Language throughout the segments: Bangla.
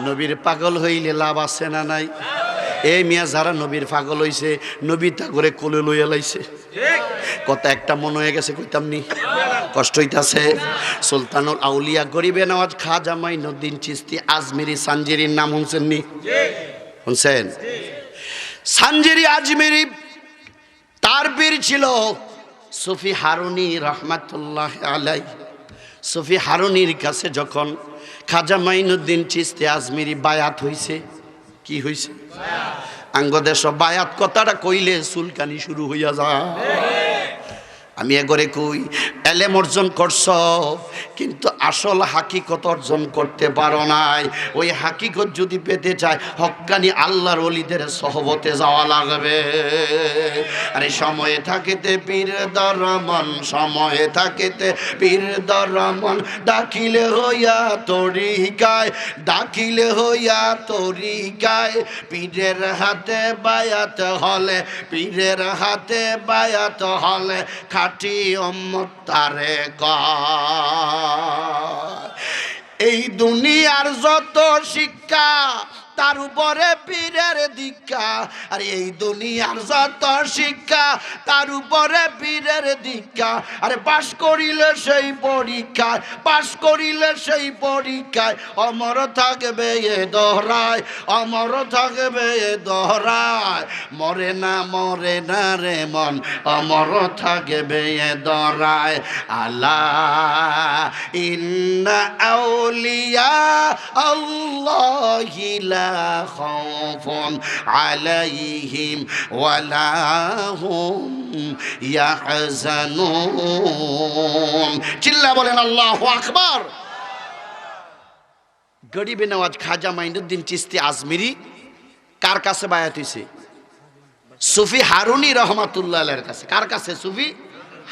নবীর পাগল হইলে লাভ আছে না নাই? এই মিয়া যারা নবীর পাগল হইছে নবী তা করে কোলে লইয়া লাইছে। কথা একটা মনে হয়ে গেছে কইতাম নি, কষ্ট হইতাছে। সুলতানুল আউলিয়া গরিবে নওয়াজ খাজা মাইনুদ্দিন চিশতি আজমেরি সানজিরির নাম শুনছেন নি? শুনছেন? সানজিরি আজমেরি তার পীর ছিল সুফি হারুনি রহমাতুল্লাহ আলাই। সুফি হারুনির কাছে যখন খাজা মাইনুদ্দিন চিশতি আজমেরি বায়াত হইছে, কি হইছে? আঙ্গদেশ বায়াত কথাটা কইলে চুলকানি শুরু হইয়া যায়। আমি এগরে কই, এলেম অর্জন করছ কিন্তু আসল হাকিকত অর্জন করতে পারো নাই। ওই হাকিকত যদি পেতে চায় হক্কানি আল্লাহর ওলিদের সহবতে যাওয়া লাগবে। আরে সময়ে থাকিতে পীর দরমন, সময়ে থাকিতে পীর দরমন, দাখিলে হইয়া তরিকায়, দাখিলে হইয়া তরিকায়, পীরের হাতে বায়াত হলে, পীরের হাতে বায়াত হলে খাটি উম্মত তারে কয়। এই দুনিয়ার যত শিক্ষা তার উপরে পীরের দীক্ষা। আর এই দুনিয়ার যত শিক্ষা তার উপরে পীরের দীক্ষা। আরে পাশ করিলে সেই পরীক্ষায়, পাশ করিলে সেই পরীক্ষায় অমর থাকবে এ দহরায়, অমর থাকবে এ দহরায়। মরে না, মরে না রে মন, অমর থাকবে এ দহরায়। আল্লাহ ইন্না আউলিয়া আল্লাহি লা খাউফুন আলাইহিম ওয়ালা হুম ইয়াহজানুন। চিল্লা বলেন আল্লাহু আকবার। গরিবে নওয়াজ খাজা মাইনুদ্দিন চিশতি আজমিরি কার কাছে বায়াত হইছে? সুফি হারুনি রহমাতুল্লাহ আলাইহির কাছে। কার কাছে? সুফি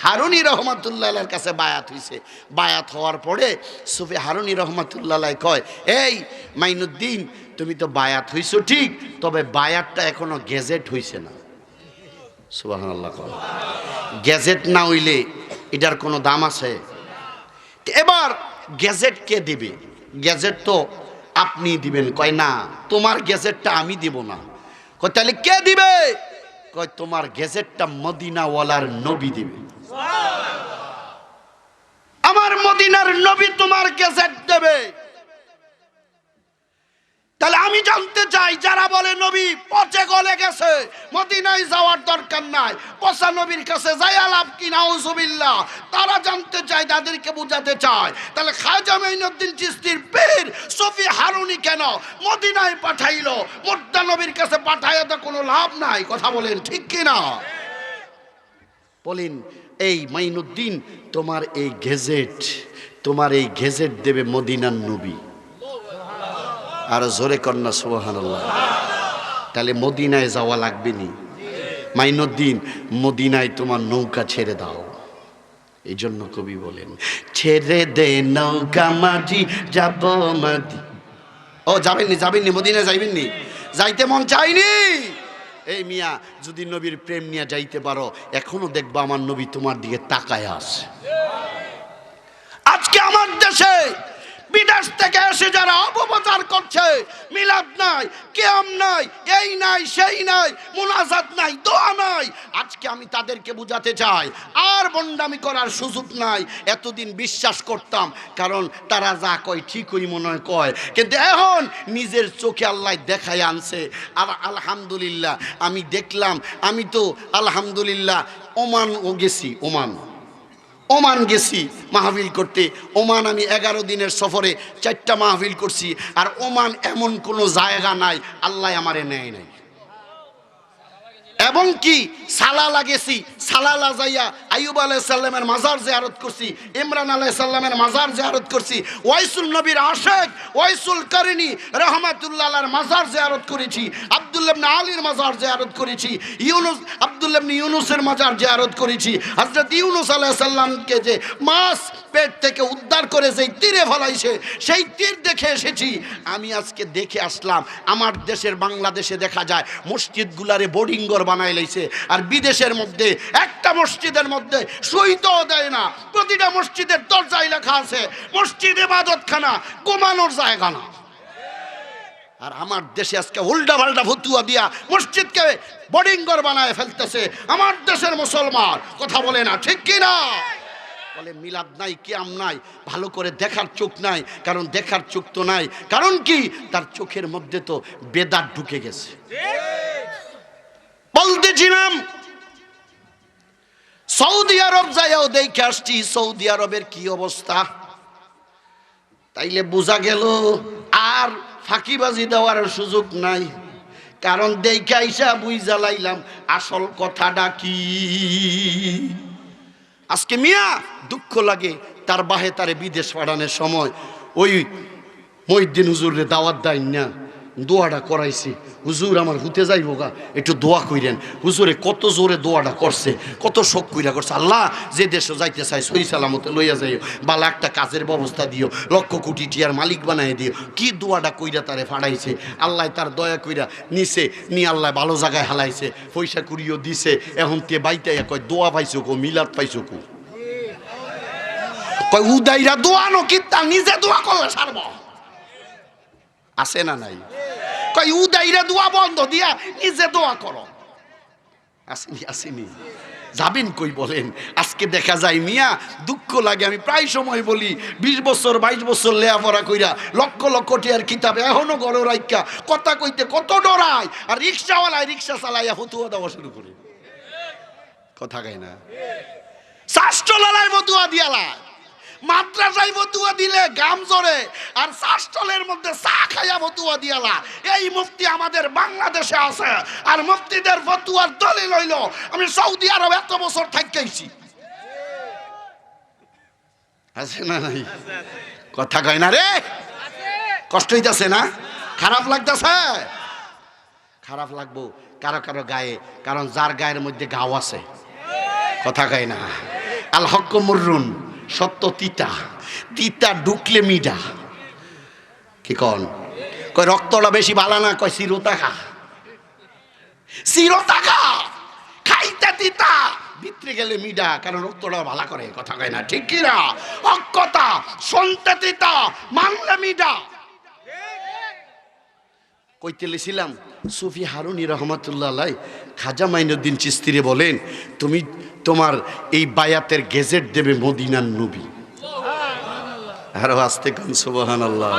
হারুনি রহমাতুল্লাহ আলাইহির কাছে বায়াত হইছে। বায়াত হওয়ার পরে সুফি হারুনি রহমাতুল্লাহ আলাইহি কয়, এই মাইনুদ্দিন তুমি তো বায়াত হইছো ঠিক, তবে বায়াতটা এখনো গেজেট হইছে না। সুবহানাল্লাহ। গেজেট না হইলে এটার কোনো দাম আছে? এবার গেজেট কে দিবে? গেজেট তো আপনি দিবেন। কয় না, তোমার গেজেটটা আমি দিব না। কয় তাহলে কে দিবে? কয় তোমার গেজেটটা মদিনাওয়ালার নবী দিবে। আমার মদিনার নবী তোমার গেজেট দেবে। তাহলে আমি জানতে চাই, যারা বলে নবী পচে গলে গেছে, মদিনায় যাওয়ার দরকার নাই, পচা নবীর কাছে যাইয়া লাভ কি? নাউজুবিল্লাহ। তারা জানতে চায়, তাদেরকে বুঝাতে চায়, তাহলে খাজা মাইনুদ্দিন চিশতির পীর সুফি হারুনি কেন মদিনায় পাঠাইলো? মুর্দা নবীর কাছে পাঠাইয়া তো কোনো লাভ নাই। কথা বলেন ঠিক কিনা? বলেন এই মাইনুদ্দিন, তোমার এই গেজেট, তোমার এই গেজেট দেবে মদিনার নবী। আর জোরে কন্যা সুবহানাল্লাহ। তাহলে মদিনায় যাওয়া লাগবে নি? মাইনুদ্দিন মদিনায় তোমার নৌকা ছেড়ে দাও। এই জন্য কবি বলেন, ছেড়ে দে নৌকা মাঝি যাব মাদি। ও যাবেননি, যাবেননি মদিনায়, যাইবেননি? যাইতে মন চাইনি? এই মিয়া, যদি নবীর প্রেম নিয়ে যাইতে পারো, এখনো দেখবা আমার নবী তোমার দিকে তাকায় আছে। আজকে আমার দেশে বিদেশ থেকে এসে যারা অপপ্রচার করছে, মিলাদ নাই, কিয়াম নাই, এই নাই, সেই নাই, মুনাজাত নাই, দোয়া নাই, আজকে আমি তাদেরকে বুঝাতে চাই আর বন্ডামি করার সুযোগ নাই। এতদিন বিশ্বাস করতাম, কারণ তারা যা কয় ঠিকই মনে হয় কয়, কিন্তু এখন নিজের চোখে আল্লাহ দেখাই আনছে। আর আলহামদুলিল্লাহ আমি দেখলাম, আমি তো আলহামদুলিল্লাহ ওমানও গেছি, ওমান গেছি মাহফিল করতে। ওমান আমি 11 দিনের সফরে 4টা মাহফিল করছি। আর ওমান এমন কোনো জায়গা নাই আল্লাহ আমারে নেয় নাই। এবং কি সালালা গেছি, সালালা যাইয়া আইয়ুব আলাইহিস সালামের মাজার জিয়ারত করছি, ইমরান আলাইহিস সালামের মাজার জিয়ারত করছি, ওয়াইসুল নবীর আশিক ওয়াইসুল কারিনী রাহমাতুল্লাহ আলাইহির মাজার জিয়ারত করেছি, আব্দুল্লাহ ইবনে আলীর মাজার জিয়ারত করেছি, ইউনুস আব্দুল্লাহ ইবনে ইউনুসের মাজার জিয়ারত করেছি। হযরত ইউনুস আলাইহিস সালামকে যে মাছ পেট থেকে উদ্ধার করে যেই তীরে ফলাইছে, সেই তীর দেখে এসেছি। আমি আজকে দেখে আসলাম, আমার দেশের বাংলাদেশে দেখা যায় মসজিদগুলারে বোর্ডিং ঘর বানাই লাইছে। আর বিদেশের মধ্যে একটা মসজিদের মধ্যে সইতেও দেয় না। প্রতিটা মসজিদের দরজায় লেখা আছে মসজিদ ইবাদতখানা, ঘুমানোর জায়গা না। আর আমার দেশে আজকে উল্টা পাল্টা ফতুয়া দিয়া মসজিদকে বোর্ডিং ঘর বানায় ফেলতেছে আমার দেশের মুসলমান। কথা বলে না ঠিক কি না? বলে মিলাদ নাই, কিয়াম নাই, ভালো করে দেখার চোখ নাই। কারণ দেখার চোখ তো নাই, কারণ কি তার চোখের মধ্যে তো বেদাত ঢুকে গেছে। বলতেছিলাম সৌদি আরব যাইও দেখে আসছি সৌদি আরবের কি অবস্থা। তাইলে বোঝা গেল আর ফাঁকিবাজি দেওয়ার সুযোগ নাই। কারণ দেখে আইসা বুঝা লাইলাম আসল কথাটা কি। আজকে মিয়া দুঃখ লাগে তার বাহে তারে বিদেশ পাঠানোর সময় ওই মহিউদ্দিন হুজুরে দাওয়াত দেয় না, দোয়াটা করাইছে। হুজুর আমার হুতে যাইব গা, একটু দোয়া কইরেন। হুজুরে কত জোরে দোয়াটা করছে, কত শোক কইরা করছে। আল্লাহ যে দেশে যাইতে চাই সহি সালামতে লইয়া যাইও, বালা একটা কাজের ব্যবস্থা দিও, লক্ষ কোটি টিয়ার মালিক বানাই দিও। কি দোয়াটা কইরা তারে ফাড়াইছে। আল্লাহ তার দয়া কইরা নিছে, নি আল্লাহ ভালো জায়গায় হালাইছে, পয়সা কুড়িও দিছে। এখন তে বাইতে কয় দোয়া পাইছো কো, মিলাদ পাইছো কো। কয় উদাইরা দোয়া নো কিতা নিজে দোয়া করলে সারব। আছে না নাই? কয় উদাইরা দোয়া বন্ধ দিয়া নিজে দোয়া করো। আসেনি আসেনি? যাবেন কই বলেন? আজকে দেখা যায় মিয়া দুঃখ লাগে। আমি প্রায় সময় বলি 20 বছর 22 বছর লেখাপড়া কইরা লক্ষ লক্ষ টিয়ার কিতাব এখনো গড় রাইকা কথা কইতে কত ডরায়। আর রিক্সাওয়ালায় রিক্সা চালাইয়া ফতুয়া দেওয়া শুরু করে। কথা কয় না? শাস্ত্রলালায় ফতুয়া দিয়ালায়, মাদ্রাসায় ফতুয়া দিলে গাম জোরে, আর শাস্ত্রের মধ্যে চা খাইয়া ফতুয়া দিয়ালা। এই মুফতি আমাদের বাংলাদেশে আছে। আর মুফতিদের ফতুয়ার দলিল হইল আমি সৌদি আরব এত বছর থাকতেছি। আছে না নাই? কথা কয় না রে? কষ্ট হইতাছে না? খারাপ লাগতেছে? খারাপ লাগবো কারো কারো গায়ে, কারণ যার গায়ের মধ্যে গাও আছে। কথা কয় না? আল হক মুররুন, সত্য তিতা, তিতা ঢুকলে মিঠা। কি কন? কয় রক্তটা বেশি ভালো না, কয় চিরতা খা, চিরতা খা, খাইতে তিতা ভিতরে গেলে মিঠা, কারণ রক্তটা ভালো করে। কথা কয় না ঠিক কি না? হক কথা, শুনতে তিতা মানলে মিঠা। কইতে লেছিলাম সুফি হারুনি রহমাতুল্লাহ আলাই খাজা মাইনুদ্দিন চিস্তিরে বলেন, তুমি তোমার এই বায়াতের গেজেট দেবে মদিনার নবী। আরো আস্তে কোন সুবহানাল্লাহ।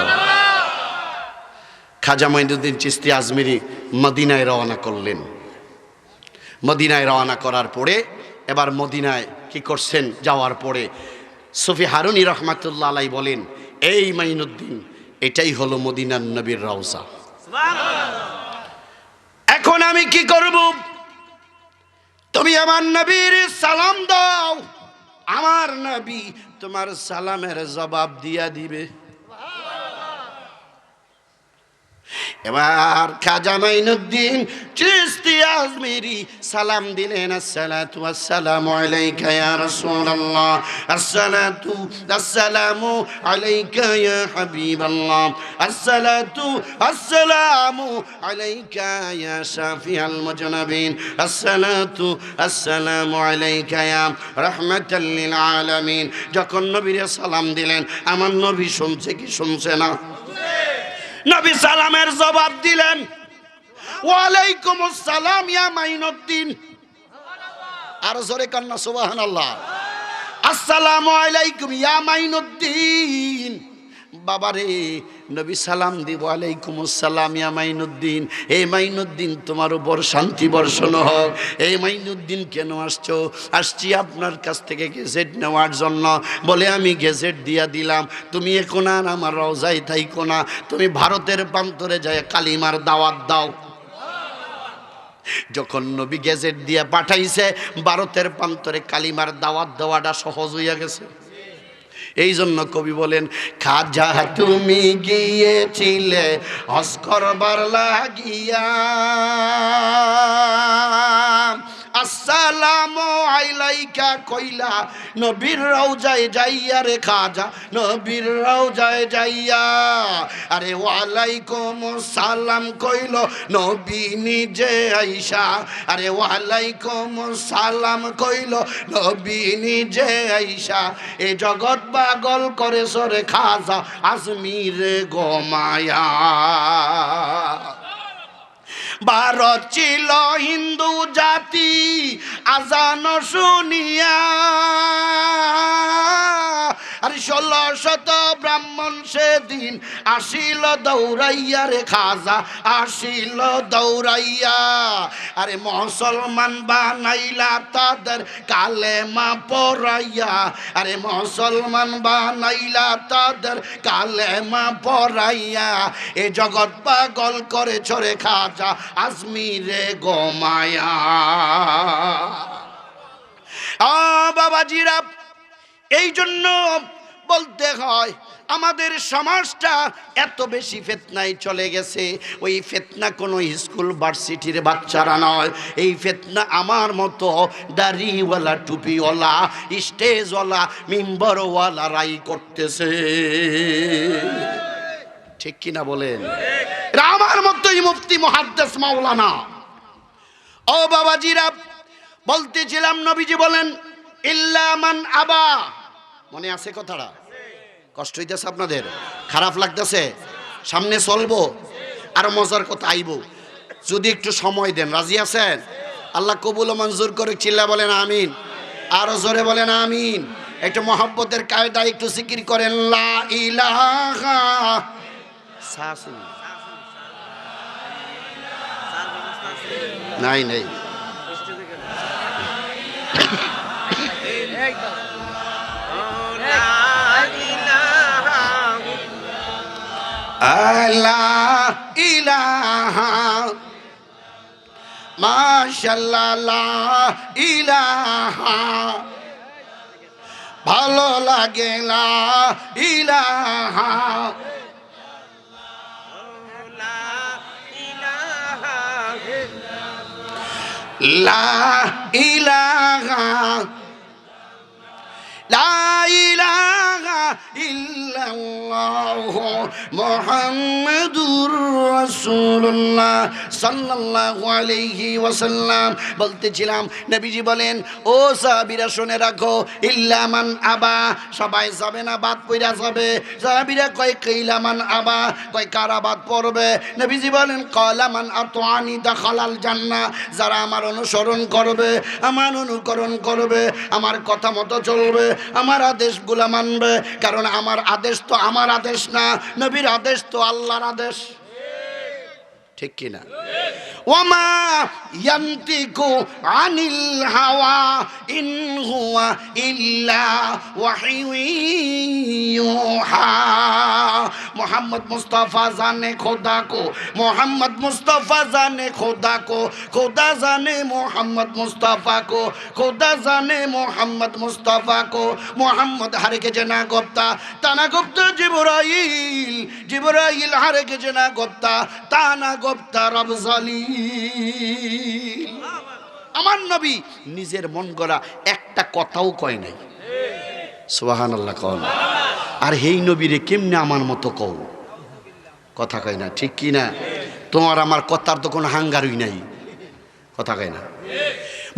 খাজা মাইনুদ্দিন চিস্তি আজমিরি মদিনায় রওনা করলেন। মদিনায় রওনা করার পরে এবার মদিনায় কি করছেন, যাওয়ার পরে সুফি হারুনি রহমাতুল্লাহ আলাই বলেন, এই মাইনুদ্দিন এটাই হলো মদিনার নবীর রওজা। এখন আমি কি করব? তুমি আমার নবীর সালাম দাও, আমার নবী তোমার সালামের জবাব দিয়া দিবে। এবার খাজা মাইনুদ্দিন চিশতি আজমিরি সালাম দিলেন, আসসালাতু আসসালামু আলাইকা ইয়া রাসূলুল্লাহ, আসসালাতু আসসালামু আলাইকা ইয়া হাবিবাল্লাহ, আসসালাতু আসসালামু আলাইকা ইয়া শাফিআল মুজনাবিন, আসসালাতু আসসালামু আলাইকা ইয়া রাহমাতাল লিল আলামিন। যখন নবীরে সালাম দিলেন, আমার নবী শুনছে কি শুনছে না? নবী সালামের জবাব দিলেন, ওয়ালাইকুম আসসালাম ইয়া মাইনুদ্দিন। আর জোরে কান্না সুবহানাল্লাহ। আসসালামু আলাইকুম ইয়া মাইনুদ্দিন। বাবারে নবী সালাম দিব, ওয়ালাইকুম আসসালাম ইয়া মাইনুদ্দিন। এই মাইনুদ্দিন তোমার উপর শান্তি বর্ষণ হোক। এই মাইনুদ্দিন কেন আসছো? আসছি আপনার কাছ থেকে গেজেট নেওয়ার জন্য। বলে আমি গেজেট দিয়া দিলাম, তুমি এখন আর আমার রওজায় থাইকো না, তুমি ভারতের প্রান্তরে যায় কালিমার দাওয়াত দাও। যখন নবী গেজেট দিয়া পাঠাইছে, ভারতের প্রান্তরে কালিমার দাওয়াত দেওয়াটা সহজ হইয়া গেছে। এই জন্য কবি বলেন, খাজা তুমি গিয়েছিলে হজ করবার লাগিয়া, আসসালামু আলাইকা কইলা নবীর রওজায় যাইয়া রে খাজা, নবীর রওজায় যাইয়া। আরে ওয়ালাইকুম সালাম কইল নবী নিজে আইসা, আরে ওয়ালাইকুম সালাম কইল নবী নিজে আইসা। এ জগৎ পাগল করে সরে খাজা আজমির গোমায়া। ভারত ছিল হিন্দু জাতি আজান শুনিয়া, আর 1600 ব্রাহ্মণ সেদিন আসিল দৌড়াইয়া রে খাজা আসিল দৌড়াইয়া। আরে মুসলমান বানাইলা তাদের কালেমা পড়াইয়া, আরে মুসলমান বানাইলা তাদের কালেমা পড়াইয়া। এ জগৎ পাগল করে ছড়ে খাজা আজমিরে গোমায়া। বাবাজিরা, এই জন্য বলতে হয় আমাদের সমাজটা এত বেশি ফিতনায় চলে গেছে। ওই ফিতনা কোনো স্কুল ভার্সিটির বাচ্চারা নয়, এই ফিতনা আমার মতো দাড়িওয়ালা টুপিওয়ালা স্টেজওয়ালা মিম্বরওয়ালারাই করতেছে। ঠিক কিনা বলেন? আমার মতোই মুফতি মুহাদ্দিস মাওলানা। ও বাবাজিরা, বলতেছিলাম নবীজি বলেন ইল্লা মান আবা। মনে আছে কথাটা? কষ্ট হইতেছে আপনাদের? খারাপ লাগতেছে? সামনে চলবো, আরো মজার কথা আইব, যদি একটু সময় দেন। রাজি আছেন? আল্লাহ কবুল ও মঞ্জুর করে চিল্লা বলেন আমিন। আরো জোরে বলেন আমিন। একটু মহব্বতের কায়দায় একটু জিকির করেন লা ইলাহা। নাই নাই আল্লাহ ইলাহা মাশাআল্লাহ লা ইলাহা, ভালো লাগে লা ইলাহা লা ইলাহা লা ইলাহা ইল্লাল্লাহু মুহাম্মাদুর রাসূলুল্লাহ সাল্লাল্লাহু আলাইহি ওয়াসাল্লাম। বলতেছিলাম নবীজি বলেন ও সাহাবীরা শুনে রাখো ইল্লা মান আবা, সবাই যাবে না, বাদ পড়া যাবে। সাহাবীরা কয় কিলা মান আবা, কয় কারা বাদ পড়বে? নবীজি বলেন ক্বালা মান আতানি দাখালাল জান্নাহ, যারা আমার অনুসরণ করবে, আমার অনুকরণ করবে, আমার কথা মতো চলবে, আমার আদেশগুলা মানবে। কারণ আমার আদেশ তো আমার আদেশ না, নবীর আদেশ তো আল্লাহর আদেশ। ঠিক কিনা? ওয়ামা ইয়ান্তিকু আনিল হাওয়া ইন হুয়া ইল্লা ওয়াহিয়ুন ইউহা। মোহাম্মদ মুস্তাফা জানে খোদা কো, মোহাম্মদ মুস্তাফা জানে খোদা কো, খোদা জানে মোহাম্মদ মুস্তাফা কো, খোদা জানে মোহাম্মদ মুস্তাফা কো। মোহাম্মদ হারে কে জানা গোপ্তা, তানা গোপ্তা জিবরাইল, জিবরাইল হারে কে জানা গোপ্তা, তানা গোপ্তা রব জালিল। আমার নবী নিজের মন গড়া একটা কথাও কয় নাই। সুবহানাল্লাহ কও। আর হেই নবীরে কেমনে আমার মতো কও? কথা কয় না, ঠিক কি না? তোমার আমার কথার তো কোনো হাঙ্গারই নাই, কথা কয় না।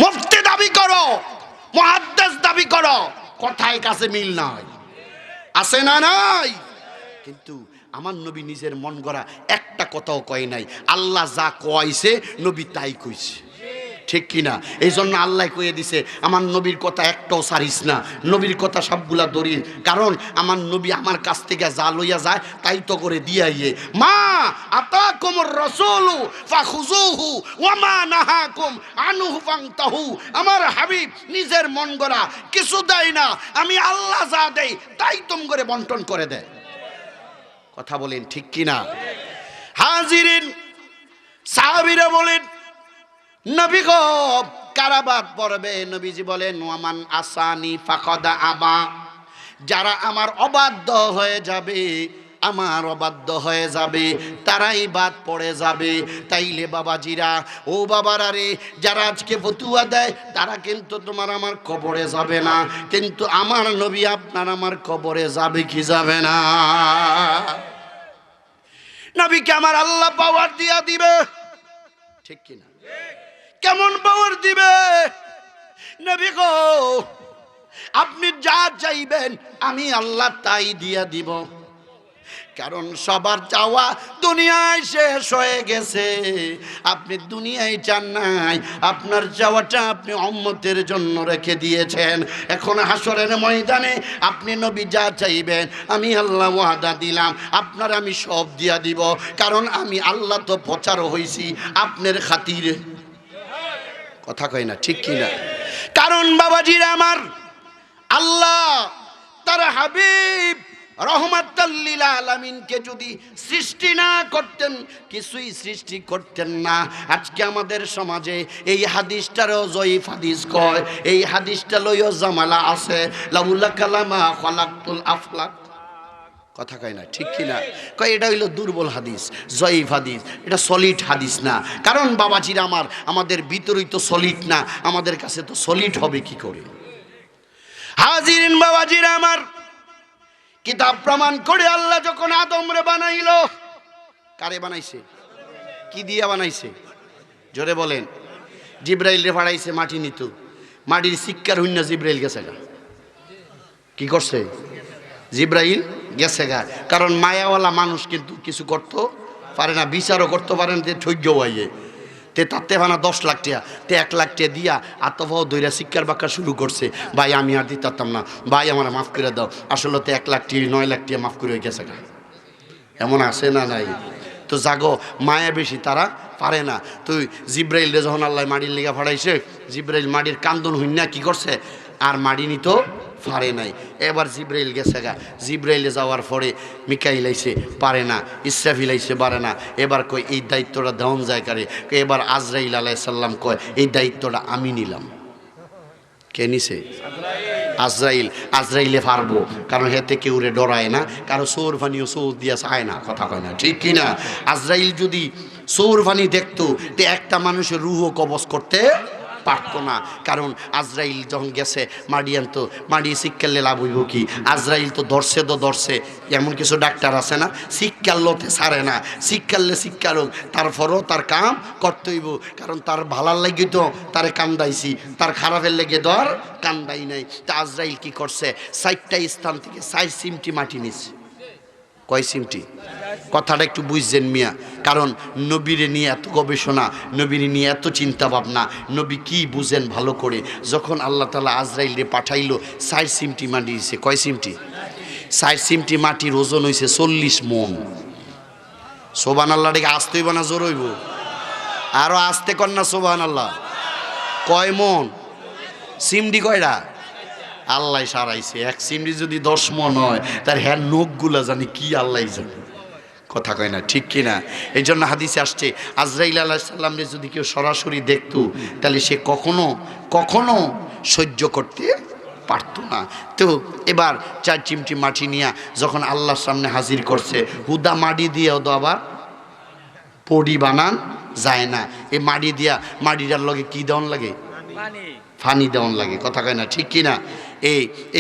মুফতি দাবি করো, মুহাদ্দিস দাবি করো, কথায় কাছে মিল নাই, আছে না? নাই। কিন্তু আমার নবী নিজের মন গড়া একটা কথাও কয় নাই। আল্লাহ যা কইছে নবী তাই কইছে। ঠিক কিনা? এই জন্য আল্লাহ কয়ে দিছে আমার নবীর কথা একটাও সারিস না, নবীর কথা সবগুলা দরিস। কারণ আমার নবী আমার কাছ থেকে যা লইয়া যায় তাই তো করে দিয়াইয়ে। মা আতাকুমুর রাসূলু ফাখুযুহু ওয়া মা নাহাকুম আনহু ফান্তাহু। আমার হাবিব নিজের মন গড়া কিছু দেয় না, আমি আল্লাহ যা দেই তাই তোম করে বন্টন করে দেয়। কথা বলেন ঠিক কিনা? হাজিরিন, সাহাবীরা বলেন নবী গো কারাবাদ পড়বে? নবীজি বলেন ওয়ামান আসানি ফাকাদা আবা, যারা আমার অবাধ্য হয়ে যাবে, আমার অবাধ্য হয়ে যাবে, তারাই বাদ পড়ে যাবে। তাইলে বাবাজিরা, ও বাবারা রে, যারা আজকে ফতুয়া দেয় তারা কিন্তু তোমার আমার কবরে যাবে না, কিন্তু আমার নবী আপনার আমার কবরে যাবে কি যাবে না? নবীকে আমার আল্লাহ পাওয়ার দিয়া দিবে, ঠিক কিনা? কেমন পাওয়ার দিবে? নবী গো আপনি যা চাইবেন আমি আল্লাহ তাই দিয়া দিব। কারণ সবার চাওয়া দুনিয়ায় শেষ হয়ে গেছে, আপনি দুনিয়ায় চান নাই, আপনার চাওয়াটা আপনি উম্মতের জন্য রেখে দিয়েছেন। এখন হাসরের ময়দানে আপনি নবী যা চাইবেন আমি আল্লাহ ওয়াদা দিলাম আপনার আমি সব দিয়া দিব, কারণ আমি আল্লাহ তো প্রচার হইছি আপনার খাতিরে। কথা কয় না ঠিক কি না? কারণ বাবাজিরা আমার, আল্লাহ তার হাবিব রহমাতাল লিল আলামিনকে যদি সৃষ্টি না করতেন, কিছুই সৃষ্টি করতেন না। আজকে আমাদের সমাজে এই হাদিসটারও জয়ীফ হাদিস কয়, এই হাদিসটা লইও জামালা আছে, লাউলা কালামা খালাকতুল আফলাক। কথা কয় না ঠিক কি না? কয় এটা হইলো দুর্বল হাদিস, জয়ীফ হাদিস, এটা সলিড হাদিস না। কারণ বাবাজিরা আমার, আমাদের ভিতরেই তো সলিড না, আমাদের কাছে তো সলিড হবে কি করে? হাজিরিন বাবাজিরা আমার, কিতাব প্রমাণ করে আল্লাহ যখন আদমরে বানাইলো, কারে বানাইছে? কি দিয়া বানাইছে? জোরে বলেন। জিব্রাইল রে পাঠাইছে মাটি নিত, মাটির শিক্ষার হইন না জিব্রাইল গেছে গা। কি করছে? জিব্রাইল গেছে গা। কারণ মায়াওয়ালা মানুষ কিন্তু কিছু করতে পারে না, বিচারও করতে পারে না, ঠৈর্য হইয়ে তে তাতে ভানা 10 লাখ টাকা, তে 1 লাখ টাকা দিয়া আত্মভাব দইরা শিক্ষার বাক্কা শুরু করছে, ভাই আমি আর দিতাম না, ভাই আমার মাফ করে দাও। আসলে তো 1 লাখ টাকা 9 লাখ টাকা মাফ করে গেছে গা। এমন আছে না নাই? তো জাগো, মায়া বেশি তারা পারে না। তুই জিব্রাইল রে যখন আল্লাহ মাটির লিগা ফাড়াইছে, জিব্রাইল মাটির কান্দন হইন না কি করছে, আর মাটি নিত পারে নাই। এবার জিব্রাইল গেছে গা। জিব্রাইলে যাওয়ার পরে মিকাইল আইছে, পারে না, ইসরাফিল আইছে, পারে না। এবার কই এই দায়িত্বটা দেওয়ান যায় কারে? এবার আজরাইল আলাইহিস সালাম কয় এই দায়িত্বটা আমি নিলাম। কে নিছে? আজরাইল। আজরাইলে পারবো, কারণ হেতে কেউ রে ডরায় না, কারো সৌর ফানিও সৌর দিয়া চায় না। কথা কয় না ঠিক কিনা? আজরাইল যদি সৌর ফানি দেখতো তে একটা মানুষের রুহও কবজ করতে পারতো না। কারণ আজরাইল যখন গেছে মাড়ি আনতো, মাড়ি শিক্ষালে লাভ হইব কি? আজরাইল তো ধরছে তো ধরছে, এমন কিছু ডাক্তার আছে না শিক্ষাল্লতে ছাড়ে না, শিক্ষালে শিক্ষার হোক, তারপরও তার কাম করতে হইব। কারণ তার ভালার লাগে তো তারে কান্দাইছি, তার খারাপের লেগে ধর কান্দাই নাই। তা আজরাইল কি করছে? 4টা স্থান থেকে 4 সিমটি মাটি নিছে। কয় সিমটি? কথাটা একটু বুঝছেন মিয়া? কারণ নবীরে নিয়ে এত গবেষণা, নবীরে নিয়ে এত চিন্তা ভাবনা, নবী কি বুঝেন ভালো করে। যখন আল্লাহ তাআলা আজরাইলরে পাঠাইলো, 4 সিমটি মাটি দিছে। কয় সিমটি? 4 সিমটি মাটির ওজন হইছে 40 মণ। সুবহানাল্লাহ। ডেকে আসতে হইব না জোর হইব? আরো আসতে কর না সুবহানাল্লাহ। কয় মণ? সিমটি কয়টা? আল্লাহ সারাইছে। 1 সিমটি যদি 10 মণ হয়, তার হ্যাঁ নখগুলা জানি কি আল্লাহ জানে। কথা কয় না ঠিক কিনা? এই জন্য হাদিসে আসছে আজরাইল আলাইহিস সালামরে যদি কেউ সরাসরি দেখতো, তাহলে সে কখনো কখনো সহ্য করতে পারতো না। তো এবার 4 চিমটি মাটি নিয়ে যখন আল্লাহর সামনে হাজির করছে, হুদা মাটি দিয়েও তো আবার পড়ি বানান যায় না। এই মাটি দিয়া, মাটিটার লগে কি দেওয়ান লাগে? ফানি দেওয়ান লাগে। কথা কয় না ঠিক কিনা?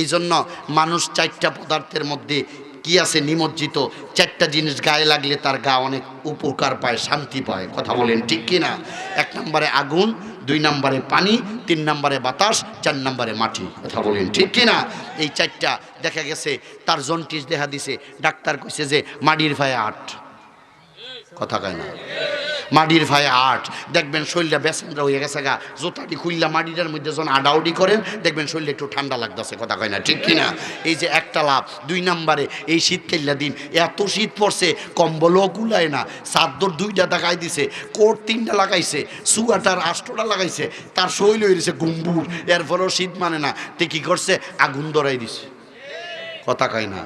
এই জন্য মানুষ 4টা পদার্থের মধ্যে কি আছে নিমজ্জিত, 4টা জিনিস গায়ে লাগলে তার গা অনেক উপকার পায়, শান্তি পায়। কথা বলেন ঠিক কিনা? 1 নম্বরে আগুন, 2 নম্বরে পানি, 3 নম্বরে বাতাস, 4 নম্বরে মাটি। কথা বলেন ঠিক কিনা? এই 4টা দেখা গেছে তার জন্টিস দেখা দিছে, ডাক্তার কইছে যে মাটির ফায়ে 8। কথা কয় না? মাটির ফায়ে 8। দেখবেন শরীরটা বেসেন্দ্রা হয়ে গেছে গা, জোতাটি খুললা মাটিটার মধ্যে যখন আডাউডি করেন দেখবেন শরীরটা একটু ঠান্ডা লাগতেছে। কথা কয় না ঠিক কিনা? এই যে একটা লাভ। 2 নম্বরে এই শীতকালীন দিন এত শীত পড়ছে, কম্বলও কুলায় না, চাদর 2টা লাগাই দিছে, কোট 3টা লাগাইছে, সুয়াটার 8টা লাগাইছে, তার শরীর হয়ে গেছে গুম্বুর। এরপরেও শীত মানে না, তে কি করছে? আগুন ধরাই দিছে। কথা কয় না?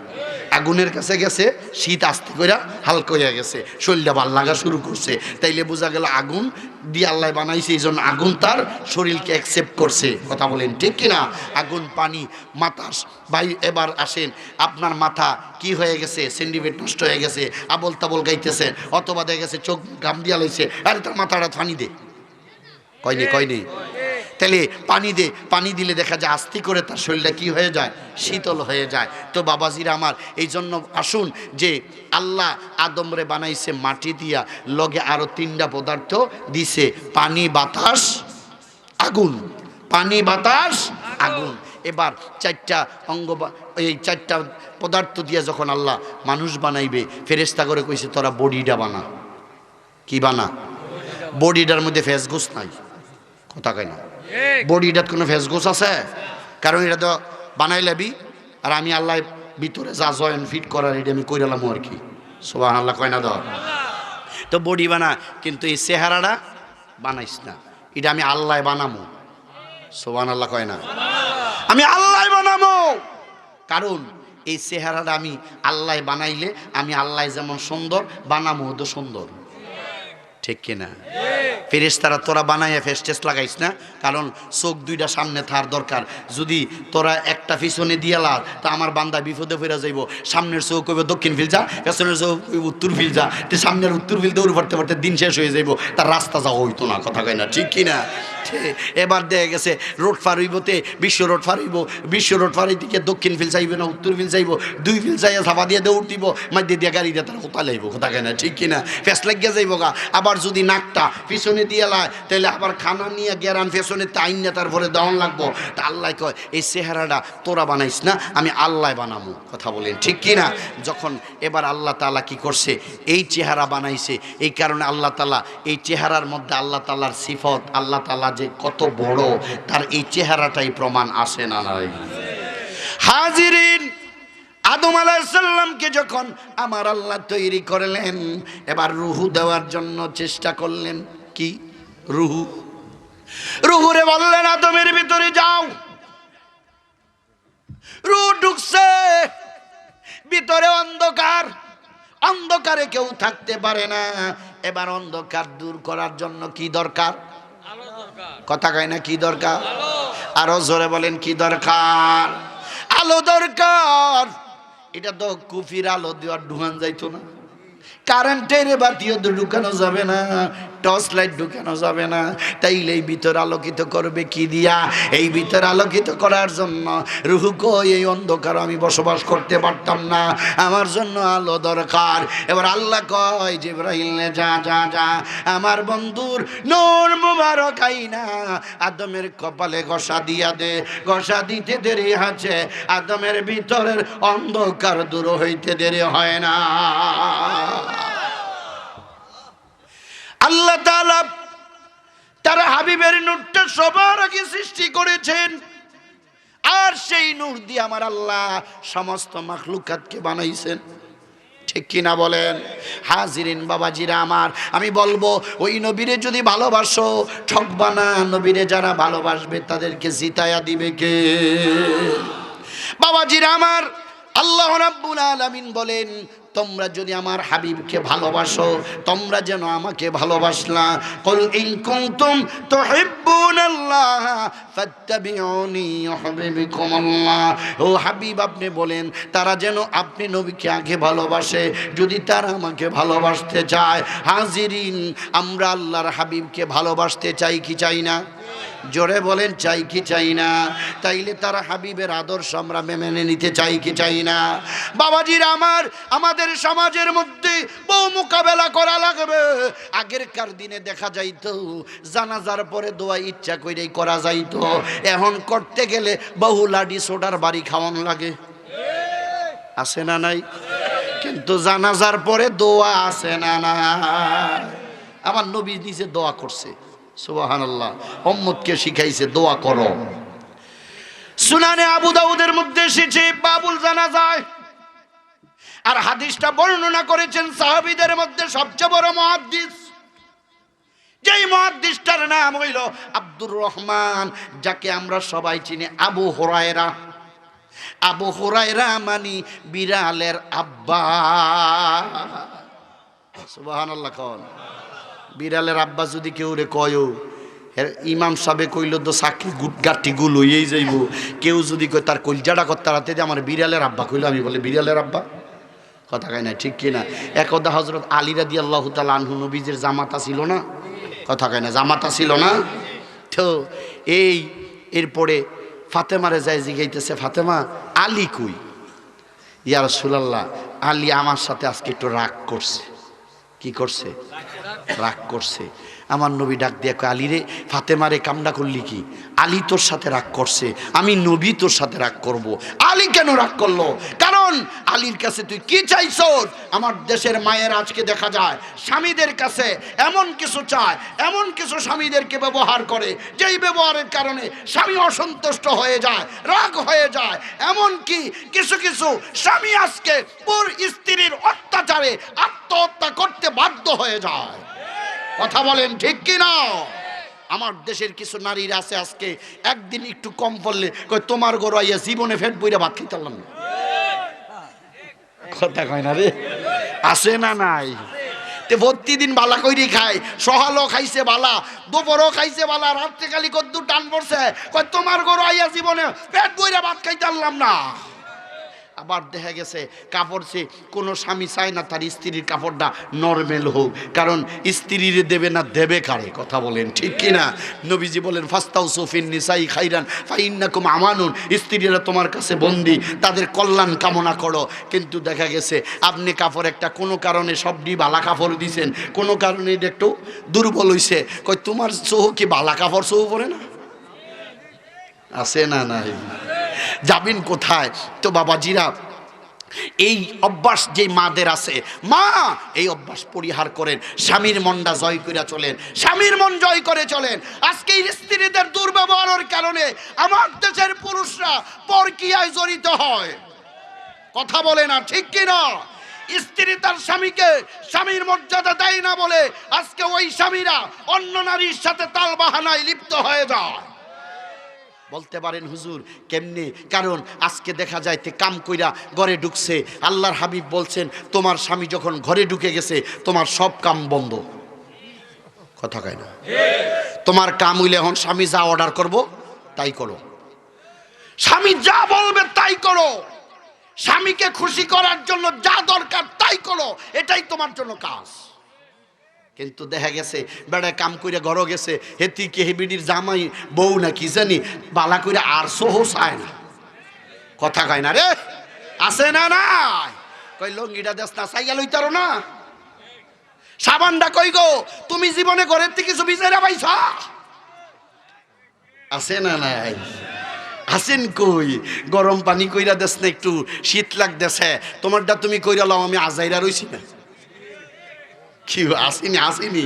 আগুনের কাছে গেছে, শীত আস্তে করে হালকা হয়ে গেছে, শরীরটা ভাল লাগা শুরু করছে। তাইলে বোঝা গেল আগুন দিয়ে আল্লাহ বানাইছে, এই জন্য আগুন তার শরীরকে অ্যাকসেপ্ট করছে। কথা বলেন ঠিক কিনা? আগুন, পানি, বাতাস। ভাই এবার আসেন, আপনার মাথা কি হয়ে গেছে? সেন্টিমেন্ট নষ্ট হয়ে গেছে, আবল তাবল গাইতেছে, অথবা দেখা গেছে চোখ গাম দিয়া লাইছে, আরে তার মাথাটা পানি দে। কয়নি কয়নি? তাহলে পানি দে, পানি দিলে দেখা যায় আস্তে করে তার শরীরটা কি হয়ে যায়? শীতল হয়ে যায়। তো বাবাজিরা আমার, এই জন্য আসুন যে আল্লাহ আদমরে বানাইছে মাটি দিয়া, লগে আরো 3টা পদার্থ দিছে, পানি, বাতাস, আগুন। পানি, বাতাস, আগুন। এবার চারটা এই চারটা পদার্থ দিয়ে যখন আল্লাহ মানুষ বানাইবে, ফেরেশতা করে কইছে তোরা বডিটা বানা। কি বানা? বডিটার মধ্যে ফেসগোস নাই। কথা কয় না, বডিটার কোনো ফেসগোস আছে? কারণ এটা তো বানাইলাবি, আর আমি আল্লাহ ভিতরে যা জয়েন্ট ফিট করার এটা আমি কইরালাম আর কি। সুবহানাল্লাহ কয় না? তো বডি বানা, কিন্তু এই চেহারাটা বানাইস না, এটা আমি আল্লাহ বানামো। সুবহানাল্লাহ কয় না? আমি আল্লাহ বানামো, কারণ এই চেহারাটা আমি আল্লাহ বানাইলে আমি আল্লাহ যেমন সুন্দর বানামো তো সুন্দর। ঠিক কিনা? ফেরেশতারা তোরা বানাইয়া ফেস টেস্ট লাগাইস না, কারণ চোখ দুইটা সামনে থার দরকার। যদি তোরা একটা পিছনে দিয়ালা তা আমার বান্দা বিপদে ফিরে যাইব। সামনের চোখ কইব দক্ষিণ ফিল যা, পেছনের চোখ কইব উত্তর ফিল যা, তো সামনের উত্তর ফিল দৌড় পড়তে পড়তে দিন শেষ হয়ে যাইব, তার রাস্তা যাওয়া হইতো না। কথা কয় না? ঠিক কিনা? এবার দেখা গেছে রোড পার হইবতে বিশ্ব রোড পার হইব, বিশ্ব রোড পার হইতে দক্ষিণ ফিল চাইবে না উত্তর ফিল চাইব, দুই ফিল চাইয়া ছাপা দিয়ে দৌড় দিব, মাঝে দিয়ে গাড়ি দিয়ে তার কোথায় লাইব। কথা কয় না? ঠিক কিনা? ফেস লাগিয়া যাইব গা। আবার যদি নাকটা পিছনে দিয়ে লায় তাহলে আবার খানা নিয়ে গেরান পেছনে তাইন না, তারপরে দেওয়ান লাগবো। তা আল্লাহ কয় এই চেহারাটা তোরা বানাইস না, আমি আল্লাহ বানাবো। কথা বলেন ঠিক কিনা? যখন এবার আল্লাহ তাআলা কি করছে, এই চেহারা বানাইছে, এই কারণে আল্লাহ তাআলা এই চেহারার মধ্যে আল্লাহ তাআলার সিফত, আল্লাহ তাআলা যে কত বড় তার এই চেহারাটাই প্রমাণ আসে না নাই? হাজিরিন, আদম আলাইহিস সালামকে যখন আমার আল্লাহ তৈরি করলেন, এবার রুহু দেওয়ার জন্য চেষ্টা করলেন। কি রুহুরে বললেন আদমের ভিতরে যাও। রুহ ঢুকছে, ভিতরে অন্ধকার, অন্ধকারে কেউ থাকতে পারে না। এবার অন্ধকার দূর করার জন্য কি দরকার? কথা কয় না? কি দরকার? আরো জোরে বলেন কি দরকার? আলো দরকার। এটা তো কুফির আলো দেওয়ার ঢুকান যাইতো না, কারেন্টের বাতিও তো ঢুকানো যাবে না, টর্চ লাইট ঢুকানো যাবে না। তাইলে এই ভিতর আলোকিত করবে কি দিয়া? এই ভিতর আলোকিত করার জন্য রুহু কই এই অন্ধকার আমি বসবাস করতে পারতাম না, আমার জন্য আলো দরকার। এবার আল্লাহ কয় জিবরাইল যা যা যা, আমার বন্ধুর নূর মুবারক আইনা আদমের কপালে ঘষা দিয়া দে। ঘষা দিতে দেরি আছে, আদমের ভিতরের অন্ধকার দূর হইতে দেরি হয় না। আল্লাহ তাআলা তার হাবিবের নূরটা সবার আগে সৃষ্টি করেছেন, আর সেই নূর দিয়ে আমার আল্লাহ সমস্ত মাখলুকাতকে বানাইছেন। ঠিক কিনা বলেন? হাজিরিন বাবাজিরা আমার, আমি বলবো ওই নবীরে যদি ভালোবাসো ঠকবা না। নবীরে যারা ভালোবাসবে তাদেরকে জিতায়া দিবে কে? বাবাজিরা আমার, আল্লাহ রাব্বুল আলামিন বলেন তোমরা যদি আমার হাবিবকে ভালোবাসো তোমরা যেন আমাকে ভালোবাসলা। কুল ইন কুনতুম তুহিব্বুনাল্লাহ ফাত্তাবিউনি ইউহিব্বুকুমুল্লাহ। ও হাবিব আপনি বলেন তারা যেন আপনি নবীকে আগে ভালোবাসে, যদি তারা আমাকে ভালোবাসতে চায়। হাজিরিন, আমরা আল্লাহর হাবিবকে ভালোবাসতে চাই কি চাই না? জোরে বলেন চাই কি চাই না? তাইলে তারা হাবিবের আদর্শ আমরা মেনে নিতে চাই কি চাই না? বাবাজিরা আমার, আমাদের সমাজের মধ্যে বহু মোকাবেলা করা লাগবে। আগেরকার দিনে দেখা যাইতো জানাজার পরে দোয়া ইচ্ছা কইরেই করা যাইতো, এখন করতে গেলে বহু লাডি সোডার বাড়ি খাওয়ানো লাগে। আছে না নাই? কিন্তু জানাজার পরে দোয়া আছে না না? আমার নবী নিজে দোয়া করছে, সুবহানাল্লাহ, উম্মতকে শিখাইছে দোয়া করো। সুনানে আবু দাউদের মধ্যে এসেছে বাবুল জানাজায়, আর হাদিসটা বর্ণনা করেছেন সাহাবীদের মধ্যে সবচেয়ে বড় মুহাদ্দিস, যেই মুহাদ্দিসটার নাম হইল আব্দুর রহমান, যাকে আমরা সবাই চিনি আবু হুরায়রা। আবু হুরায়রা মানে বিড়ালের আব্বা। সুবহানাল্লাহ। কোন বিড়ালের আব্বা যদি কেউ রে কয়, ইমাম সাহেব কইল তো চাকরি গাঠি গুলো এই যাইব। কেউ যদি কয় তার কলজাটা করতে রাতে যে আমার বিড়ালের আব্বা কইল, আমি বলে বিড়ালের আব্বা। কথা কয় না? ঠিক কিনা? একদা হযরত আলী রাদিয়াল্লাহু তাআলা আনহু নবীজির জামাতা ছিল না? কথা কয় না? জামাতা ছিল না? তো এই এরপরে ফাতেমারে যায় জিগাইতেছে, ফাতেমা আলী কই? ইয়া রাসূলুল্লাহ, আলী আমার সাথে আজকে একটু রাগ করছে। কি করছে? রাগ করছে। আমার নবী ডাক দিয়ে কয়, আলী রে, ফাতেমারে কামড়া করলি কি? আলী তোর সাথে রাগ করছে, আমি নবী তোর সাথে রাগ করব। আলী কেন রাগ করলো? কারণ আলীর কাছে তুই কি চাইছস? আমার দেশের মায়ের আজকে দেখা যায় স্বামীদের কাছে এমন কিছু চায়, এমন কিছু স্বামীদেরকে ব্যবহার করে, যেই ব্যবহারের কারণে স্বামী অসন্তুষ্ট হয়ে যায়, রাগ হয়ে যায়। এমন কি কিছু কিছু স্বামী আজকে ওর স্ত্রীর অত্যাচারে আত্মহত্যা করতে বাধ্য হয়ে যায়। কথা বলেন ঠিক কি না? আমার দেশের কিছু নারীরা আছে আজকে একদিন একটু কম পড়লে কই তোমার গরু আইয়া জীবনে ফেট বইরা ভাত খাইতে পারলাম না। কথা কয় না রে, আছে না নাই? তে প্রতিদিন বালা কইরি খায়, সকালও খাইছে বালা, দুপুরও খাইছে বালা, রাত্রে খালি কদ্দু টান পড়ছে, কই তোমার গরু আইয়া জীবনে পেট বইরা ভাত খাইতে পারলাম না। আবার দেখা গেছে কাপড় সে কোনো স্বামী চায় না তার স্ত্রীর কাপড়টা নরমাল হোক, কারণ স্ত্রীর দেবে না দেবে কারে? কথা বলেন ঠিক কিনা? নবীজি বলেন ফাস্তাউ সুফিন নিসাই খাইরান ফাইন্নাকুম আমানুন, স্ত্রীরা তোমার কাছে বন্দি, তাদের কল্যাণ কামনা করো। কিন্তু দেখা গেছে আপনি কাপড় একটা কোনো কারণে সবটি বালা কাপড় দিছেন, কোনো কারণে একটু দুর্বল হইছে, কই তোমার চোহ কি বালা কাপড় চোহ পরে না? আছে না নাই? যাবেন কোথায়? তো বাবাজিরা, এই অভ্যাস যে মাদের আছে, মা এই অভ্যাস পরিহার করেন, স্বামীর মনটা জয় করে চলেন, স্বামীর মন জয় করে চলেন। আজকে স্ত্রীদের দুর্ব্যবহারের কারণে আমার দেশের পুরুষরা পরকীয়ায় জড়িত হয়। কথা বলে না ঠিক কিনা? স্ত্রী তার স্বামীকে স্বামীর মর্যাদা দেয় না বলে আজকে ওই স্বামীরা অন্য নারীর সাথে তাল বাহানায় লিপ্ত হয়ে যায়। বলতে পারেন হুজুর কেমনে? কারণ আজকে দেখা যায় তে কাম কইরা ঘরে ঢুকছে, আল্লাহর হাবিব বলছেন তোমার স্বামী যখন ঘরে ঢুকে গেছে তোমার সব কাম বন্ধ। কথা কয় না? তোমার কাম হইলে এখন স্বামী যা অর্ডার করব তাই করো, স্বামী যা বলবে তাই করো, স্বামীকে খুশি করার জন্য যা দরকার তাই করো, এটাই তোমার জন্য কাজ। কিন্তু দেখা গেছে বেড়া কাম কইরা ঘর গেছে, হেতি কে হেবিডির জামাই বউ না কি জানি বালা কইরা আর সোহ চায় না। কথা কয় না রে? আছে না নাই? কই লঙ্গিটা দেশ না চাইয়া লইতারো না, সাবানটা কই গো তুমি জীবনে ঘরের থেকে কিছু বিচারা পাইছা? আছে না নাই? আসেন কই? গরম পানি কইরা দেশ না, একটু শীত লাগতেছে, তোমারটা তুমি কইরা লাও, আমি আজাইরা রইছি না। কি আসেনি? আসেনি?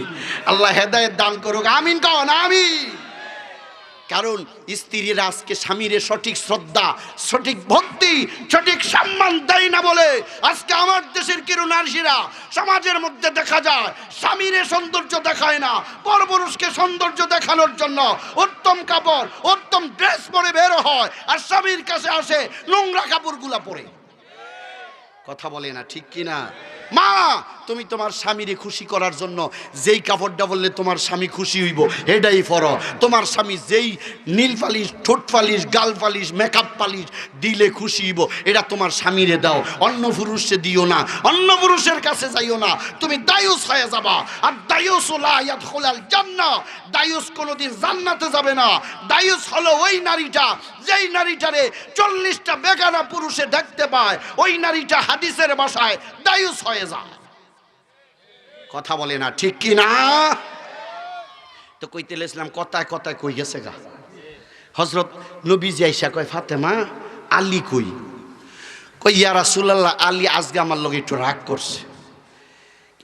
আল্লাহ হেদায়েত দান করুক, আমিন কও না? আমিন। কারণ স্ত্রীরা আজকে স্বামীর সঠিক শ্রদ্ধা, সঠিক ভক্তি, সঠিক সম্মান দেয় না বলে আজকে আমার দেশের কিছু নারীরা সমাজের মধ্যে দেখা যায় স্বামীর সৌন্দর্য দেখায় না, পরপুরুষকে সৌন্দর্য দেখানোর জন্য উত্তম কাপড়, উত্তম ড্রেস পরে বের হয়, আর স্বামীর কাছে আসে নোংরা কাপড়গুলা পরে। কথা বলে না ঠিক কিনা? মা তুমি তোমার স্বামীরে খুশি করার জন্য যেই কাপড়টা বললে তোমার স্বামী খুশি হইব এটাই পরো। তোমার স্বামী যেই নীল পালিশ, ঠোঁট পালিশ, গাল পালিশ, মেকআপ পালিশ দিলে খুশি হইব এটা তোমার স্বামীরে দাও, অন্য পুরুষে দিও না, অন্য পুরুষের কাছে যাইও না, তুমি দায়ুস হয়ে যাবা। আর দায়ুস লা ইয়াদখুলাল জান্নাহ, দায়ুস কোনোদিন জান্নাতে যাবে না। দায়ুস হলো ওই নারীটা যেই নারীটারে 40টা বেগানা পুরুষে দেখতে পায়, ওই নারীটা হাদিসের ভাষায় দায়ুস হয়ে যায়। কথা বলে না ঠিক কি না? তো কইতে লেছিলাম কথায় কথায় কই গেছে গা। হযরত নবীজি আইসা কয় ফাতেমা আলী কই? কই ইয়া রাসূলুল্লাহ আলী আজকে আমার লগে একটু রাগ করছে।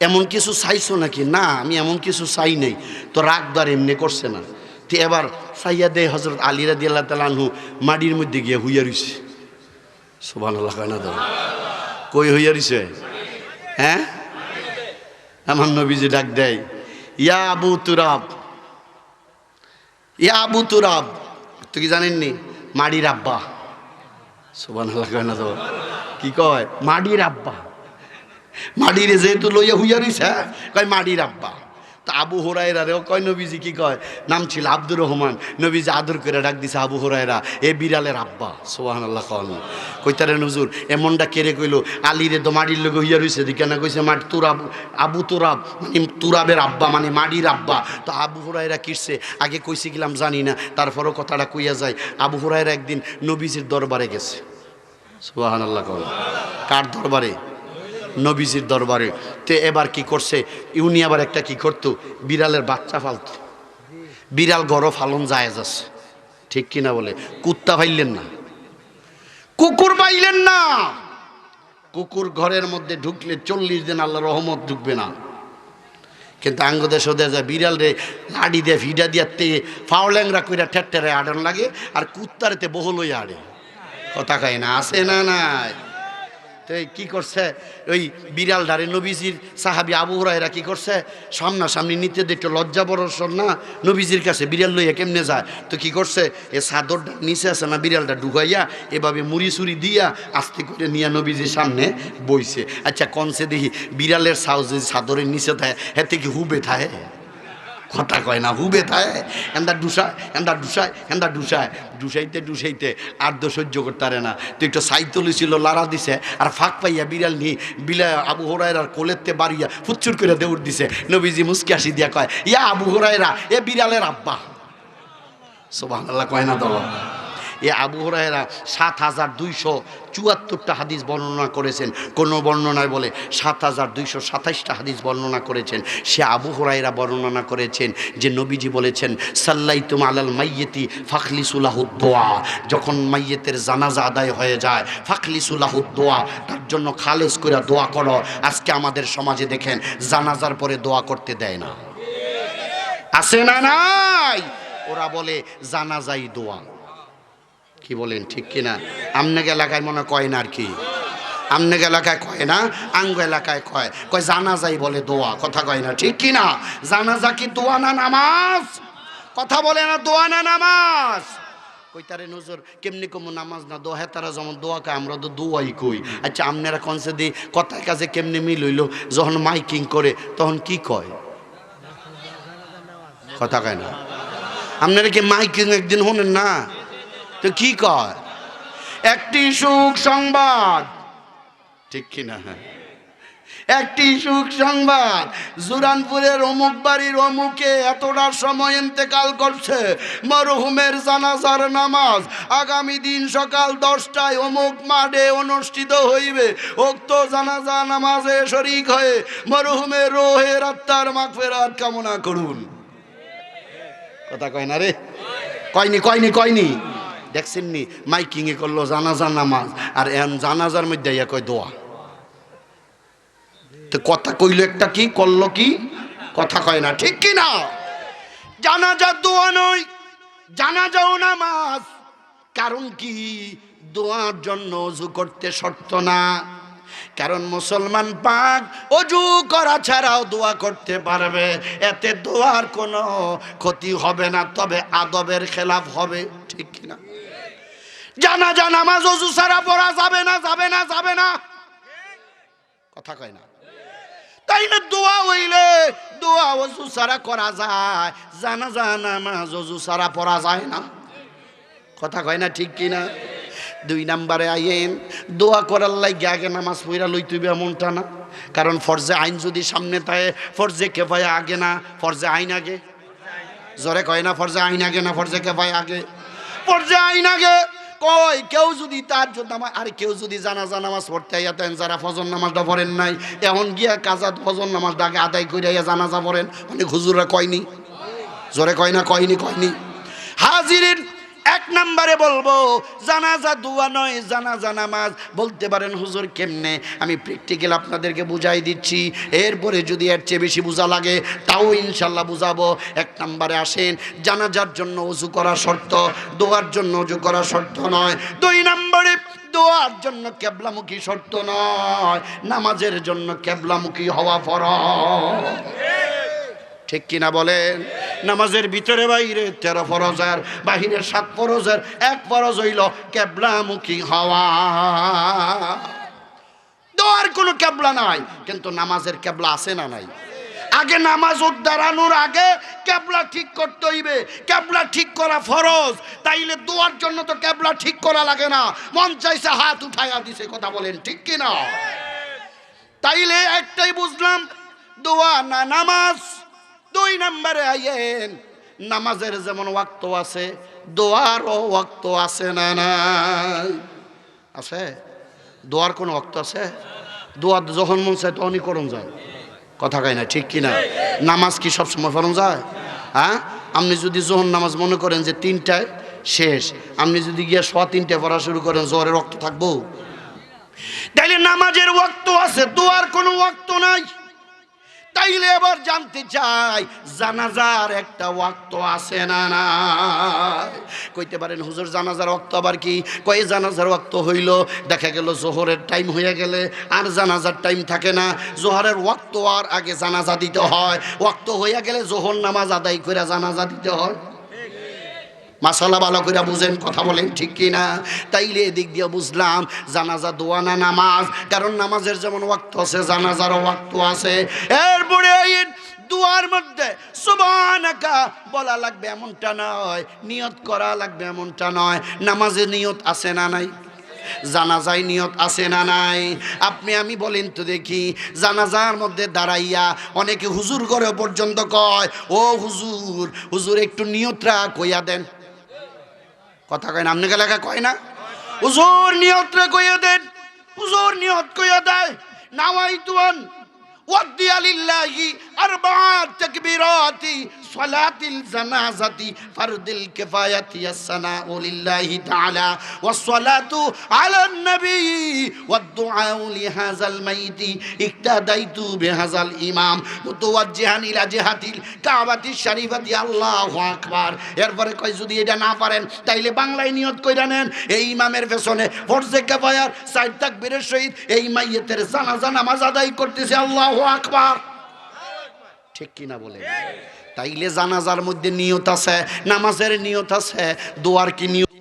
এমন কিছু চাইছো নাকি? না আমি এমন কিছু চাই নাই। তো রাগ দর এমনি করছে না। তো এবার চাইয়া দে হযরত আলী রাদিয়াল্লাহু তাআলা আনহু মাটির মধ্যে গিয়ে হুইয়া রইছে। সুবহানাল্লাহ কয় না তো? কই হইয়া রইছে? হ্যাঁ আমার নবীজি ডাক দেয় ইয়া আবু তুরাব, ইয়া আবু তুরাব। তুই কি জানেননি? মাটির আব্বা। সুবহানাল্লাহ কয় না তো? কি কয়? মাটির আব্বা। মাটিরে যেহেতু লইয়া হুইয়া রইছে কয় মাটির আব্বা। তো আবু হুরায়রারেও কয় নবীজি কি কয়? নাম ছিল আব্দুর রহমান। নবীজি আদর করে ডাক দিছে আবু হুরায়রা, এ বিড়ালের আব্বা। সুবহানাল্লাহ কন কইতারেন হুজুর এমনটা কেড়ে কইলো? আলীরে তো মাটির লোক হইয়া রইছে দিকে না কইছে মাটি তুরাব, আবু তুরাব মানে তুরাবের আব্বা মানে মাটির আব্বা। তো আবু হুরায়রা কিসছে আগে কইছে গেলাম জানি না, তারপরও কথাটা কইয়া যায়। আবু হুরায়রা একদিন নবীজির দরবারে গেছে। সুবহানাল্লাহ কন। কার দরবারে? নবীজির দরবারে। তো এবার কি করছে, উনি আবার একটা কি করতো, বিড়ালের বাচ্চা ফালত। বিড়াল গড় ফালন জায়েজ আছে, ঠিক কিনা বলে? কুত্তা পাইলেন না, কুকুর পাইলেন না। কুকুর ঘরের মধ্যে ঢুকলে 40 দিন আল্লাহ রহমত ঢুকবে না। কিন্তু আঙ্গদেশ ওদের যায় বিড়াল রে লাড়ি দিয়ে ভিডা দিয়ে ফাওল্যাংরা কইরা ঠেট্টারে আড়ান লাগে, আর কুত্তারেতে বহুলই আড়ে। কথা কয় না, আছে না নাই? তো কি করছে, ওই বিড়াল ডারে নবীজির সাহাবী আবু হুরায়রা কি করছে, সামনাসামনি নিতে একটু লজ্জা বরসর না, নবীজির কাছে বিড়াল লইয়া কেমনে যায়। তো কি করছে, এ চাদরটা নিচে আছে না, বিড়ালটা ঢুকাইয়া এভাবে মুড়ি সুড়ি দিয়া আস্তে করে নিয়ে নবীজির সামনে বইছে। আচ্ছা কনসে দেখি বিড়ালের সাউ যদি চাদরের নিচে থাকে, হেতে কি হুবে থাকে? কথা কয় না, হুবে থাকে। এন্দা ডুসায় ডুসাইতে আর তো সহ্য করতে পারে না। তো একটু সাইতলি ছিল, লাড়া দিছে, আর ফাঁক পাইয়া বিড়াল নিয়ে আবু হুরায়রা কোলেতে বাড়িয়া ফুচ্চুর করে দৌড় দিছে। নবীজি মুসকি হাসি দিয়া কয়, ইয়া আবু হুরায়রা, এ বিড়ালের আব্বা। সুবহানাল্লাহ কয় না তো? এ আবু হুরায়রা 7274টা হাদিস বর্ণনা করেছেন, কোন বর্ণনায় বলে 7227টা হাদিস বর্ণনা করেছেন। সে আবু হুরায়রা বর্ণনা করেছেন যে নবীজি বলেছেন, সাল্লাইতুম আলাল মাইয়িতি ফাখলিসুলাহুদ দোয়া। যখন মাইয়িতের জানাজা আদায় হয়ে যায়, ফাখলিসুলাহুদ দোয়া, তার জন্য খালেস করে দোয়া করো। আজকে আমাদের সমাজে দেখেন জানাজার পরে দোয়া করতে দেয় না, আছে না নাই? ওরা বলে জানাজাই দোয়া। কি বলেন, ঠিক কিনা? আমনেক এলাকায় মনে কয় না, আর কি আমনেক এলাকায় কয় না, আঙ্গ এলাকায় কয় জানাজাই বলে দোয়া। কথা কয় না, ঠিক কিনা? জানাজা কি দোয়া না নামাজ? কথা বলে না, দোয়া না নামাজ? কইতারে নজর কেমনি কম নামাজ না দোয়া, তারা যেমন দোয়া কয় আমরা তো দোয়াই কই। আচ্ছা আপনারা কনসে দিই কথায় কাজে কেমনি মিল হইল? যখন মাইকিং করে তখন কি কয়? কথা কয় না? আপনারা কি মাইকিং একদিন শোনেন না? তো কি কয়? একটি সুখ সংবাদ, ঠিক কিনা? একটি সুখ সংবাদ, জুরানপুরের অমুক বাড়ির অমুকে এতটার সময় ইন্তেকাল করছে, মরহুমের জানাজার নামাজ আগামী দিন সকাল 10টায় অমুক মাঠে অনুষ্ঠিত হইবে। উক্ত জানাজা নামাজে শরীক হয়ে মরহুমের রোহের আত্মার মাগফিরাত কামনা করুন। কথা কয় না রে? কয়নি দেখছেন নি? মাইকিং এ করলো জানাজার নামাজ, আর এন জানাজার মধ্যে ইয়া কয় দোয়া। তো কথা কইলো একটা, কি করলো কি? কথা কয় না, ঠিক কি না? জানাজা দোয়া নয়, জানাজাও নামাজ। কারণ কি? দোয়ার জন্য ওযু করতে শর্ত না। কারণ মুসলমান পাক ওযু করা ছাড়াও দোয়া করতে পারবে, এতে দোয়ার কোনো ক্ষতি হবে না, তবে আদবের খেলাফ হবে, ঠিক কিনা? জানাজা নামাজ ওযু ছাড়া পড়া যাবে না। কথা কয় না? তাই না? দোয়া হইলে দোয়া ওযু ছাড়া করা যায়, জানাজা নামাজ ওযু ছাড়া পড়া যায় না। কথা কয় না, ঠিক কিনা? 2 নম্বরে আইন, দোয়া করার লাগে আগে নামাজ পড়া লইতেবে এমনটা না। কারণ ফরজে আইন যদি সামনে থাকে, ফরজে কেফায়া আগে না ফরজে আইন আগে? জোরে কয় না, ফরজে আইন আগে না ফরজে কেফায়া আগে? ফরজে আইন আগে। কয় কেউ যদি তার জন্য আর কেউ যদি জানাজা নামাজ পড়তে আইয়াতেন, যারা ফজর নামাজটা পড়েন নাই, এখন গিয়া কাজাত ফজর নামাজটা আগে আদায় করে জানাজা পড়েন, অনেক হুজুররা কয়নি? জোরে কয় না, কয়নি? হাজিরিন, 1 নম্বরে বলবো জানাজা দোয়া নয়, জানাজা নামাজ। বলতে পারেন হুজুর কেমনে? আমি প্র্যাকটিক্যাল আপনাদেরকে বুঝাই দিচ্ছি, এরপরে যদি এর চেয়ে বেশি বোঝা লাগে তাও ইনশাল্লাহ বুঝাবো। 1 নম্বরে আসেন, জানাজার জন্য ওযু করা শর্ত, দোয়ার জন্য ওযু করা শর্ত নয়। 2 নম্বরে দোয়ার জন্য কিবলামুখী শর্ত নয়, নামাজের জন্য কিবলামুখী হওয়া ফরজ, ঠিক কিনা বলেন? নামাজের ভিতরে বাইরে 13 ফরজের, বাহিরে 7 ফরজের 1 ফরজ হইল কিবলামুখী হওয়া। দোয়ার কোনো কিবলা নাই, কিন্তু নামাজের কিবলা আছে না নাই? আগে নামাজ উদ্ধারানোর আগে কিবলা ঠিক করতে হইবে, কিবলা ঠিক করা ফরজ। তাইলে দোয়ার জন্য তো কিবলা ঠিক করা লাগে না, মন চাইছে হাত উঠাইয়া দিছে। কথা বলেন, ঠিক কিনা? তাইলে একটাই বুঝলাম, দোয়া না নামাজ। 2 নম্বরে আইয়েন, নামাজের যেমন ওয়াক্ত আছে, দোয়ারও ওয়াক্ত আছে না নাই? আছে? দোয়ার কোনো ওয়াক্ত আছে? দোয়া যখন মন চায় তখনই করণ যায়, কথা কয় না ঠিক কিনা? নামাজ কি সব সময় পড়ন যায়? হ্যাঁ, আপনি যদি জোহর নামাজ মনে করেন যে 3টায় শেষ, আপনি যদি গিয়া 3:15 পড়া শুরু করেন, জোহরের রক্ত থাকবো? তাইলে নামাজের ওয়াক্ত আছে, দোয়ার কোনো ওয়াক্ত নাই। তাইলে এবার জানতে চাই জানাজার একটা ওয়াক্ত আছে না না? কইতে পারেন হুজুর জানাজার ওয়াক্ত আবার কি? কয় জানাজার ওয়াক্ত হইল, দেখা গেল জোহরের টাইম হয়ে গেলে আর জানাজার টাইম থাকে না, জোহরের ওয়াক্ত আর আগে জানাজা দিতে হয়, ওয়াক্ত হয়ে গেলে জোহর নামাজ আদায় করে জানাজা দিতে হয়। মাসালা ভালো করে বুঝেন, কথা বলেন ঠিক কিনা? তাইলে এদিক দিয়ে বুঝলাম জানাজা দোয়া না নামাজ, কারণ নামাজের যেমন ওয়াক্ত আছে জানাজারও ওয়াক্ত আছে। এরপরে দুয়ার মধ্যে সুবহানাকা বলা লাগবে এমনটা নয়, নিয়ত করা লাগবে এমনটা নয়। নামাজে নিয়ত আছে না নাই? জানাজায় নিয়ত আছে না নাই? আপনি আমি বলেন তো দেখি, জানাজার মধ্যে দাঁড়াইয়া অনেকে হুজুর করে পর্যন্ত কয়, ও হুজুর, হুজুর একটু নিয়তরা কইয়া দেন। কথা কয় না? আপনি এলাকা কয় না হুজুর নিয়তরা কইয়া দেন? হুজুর নিয়ত কইয়া দেয়, নাওয়াইতুন ওয়াদ্দিয়া লিল্লাহি আরবাআত তাকবীরাতি সালাতিল জানাজাতি ফারদুল কিফায়াতি আসসানাউ লিল্লাহি তাআলা ওয়াস সালাতু আলান নবী ওয়াদ দুআউ লিহাযাল মাইতি ইক্তাদাইতু বিহাযাল ইমাম মুতাওয়াজ্জিহান ইলা জিহাতিল কাবাতি শরীফাতি আল্লাহু আকবার। এরপরে কয় যদি এটা না পারেন তাইলে বাংলায় নিয়ত কইরা নেন, এই ইমামের পেছনে ফরজে কিফায়ার 4 তাকবীরের সহিত এই মাইয়িতের জানাজা নামাজ আদায় করতেছে, আল্লাহু আকবার। ঠিক কিনা বলে? তাইলে জানাজার মধ্যে নিয়ত আছে, নামাজের নিয়ত আছে, দোয়ার কি নিয়ত?